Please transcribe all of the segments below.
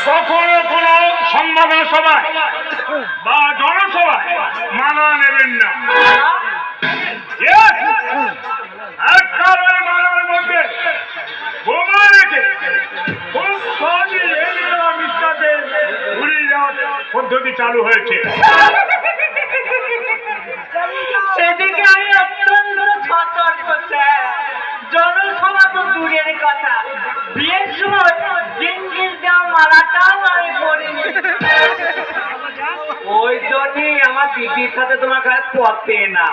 কখনো কোনো সম্মেলন সভায় বা জনসভায় মানা নেবেন না। মানার মধ্যে বোমা রেখে খুব সহজে এই নিরামিষটাকে ঘুরিয়ে যাওয়ার পদ্ধতি চালু হয়েছে। সেদিকে আমি অত্যন্ত সতর্ক স্যার। জনসভা তো দূরের কথা, বিয়ের সময় জিনগির দেওয়া মালাটাও আমি পড়িনি। ওই জন্যই আমার দিদির সাথে তোমার কাছে পথে না,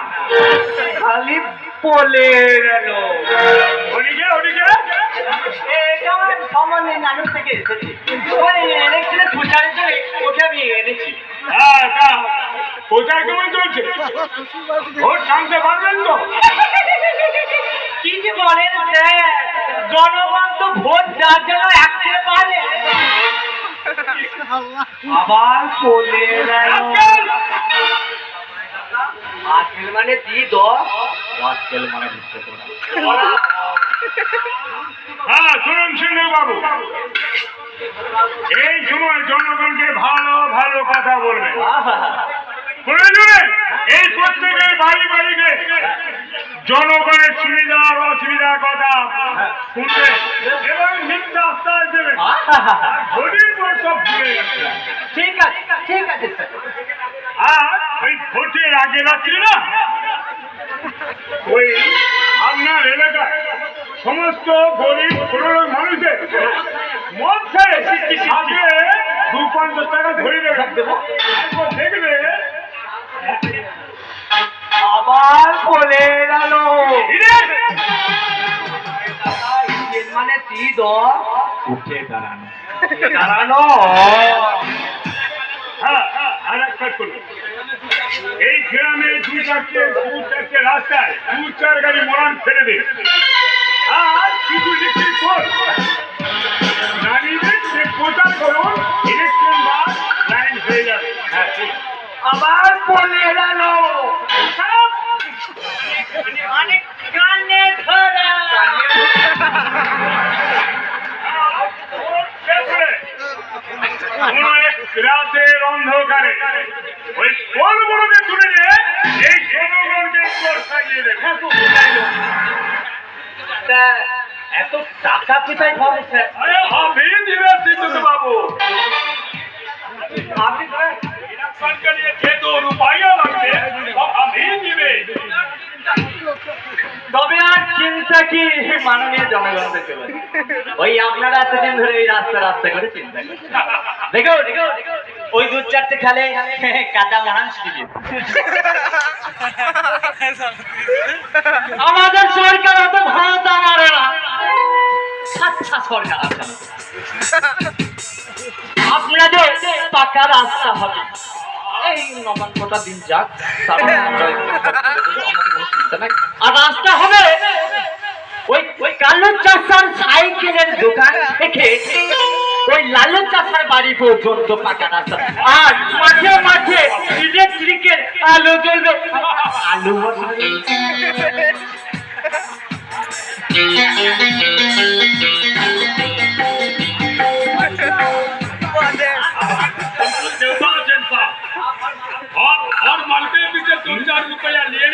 খালি বলে গেল। এটা আমার সম্বন্ধে নানু থেকে এসেছি, ওই এনেছিল তুষারের জন্য, ওকে আমি এনেছি। কোথায় কেমন চলছে? ভোট টানতে পারবেন তো? কি যে বলেন স্যার, জনগণ তো ভোট যার জন্য একটে পারে। আবার বলে আজকেল মানে দি দশ, আজকেল মানে বুঝতে পারা। হ্যাঁ, শুনুন সিংহ বাবু, এই সময় জনগণকে ভালো ভালো কথা বলবেন। প্রয়োজনে এই প্রত্যেকের বাড়ি বাড়িতে জনগণের সুবিধা অসুবিধার কথা শুনবে এবং মিথ্যা আশ্বাস দেবে। ভোটের পর সব ভুলে গেছে। ঠিক আছে, ঠিক আছে স্যার। আর ওই ভোটের আগে রাত্রি না, ওই আপনার এলাকায় সমস্ত গরিব পুরনো মানুষের মদ খেয়ে আগে 250 টাকা ধরে দেবো, দেখবে আবার বলে গেল মানে দি দশ, উঠে দাঁড়ানো দাঁড়ানো। হ্যাঁ, আর এক কাজ করুন, এই গ্রামে দু চারটে রাস্তায় 2-4 গাড়ি মোড়ান ফেলে দিন। আর কিছু লিখিত নারীদের সে প্রচার করুন, ইলেকশন বা লাইন হয়ে যাবে। হ্যাঁ, ঠিক। আবার বলে গেল অনেক কানে ধরা। রাতের অন্ধকারে ওই ফলগুলোকে তুলে নিয়ে এই জনগণকে সাজিয়ে দেবে। এত টাকা কোথায় পাবো স্যার? আরে আমি দিবে সিদ্ধ বাবু, আপনি ইলেকশনকে নিয়ে যে তো রূপাইয়া লাগবে আমি দিবে। তবে আর চিন্তা কি মাননীয় জনগণদের চলে, ওই আপনারা এতদিন ধরে এই রাস্তা রাস্তা করে চিন্তা করছেন। দেখো দেখো ওই 2-4টে খালে কাদা মহান শিখে আমাদের সরকার অত ভারত আমার আচ্ছা সরকার আছে, আপনাদের পাকা রাস্তা হবে। এই নবান্নটা দিন যাক, তারপর আমরা চিন্তা নাই। আর রাস্তা হবে ওই ওই কালু চাষার সাইকেলের দোকান থেকে ওই লালু চাষার বাড়ি পর্যন্ত পাকা রাস্তা। আর মাঝে মাঝে ইলেকট্রিকের আলো জ্বলবে, আলু और मालवे पीछे 2-4 रुपया लिए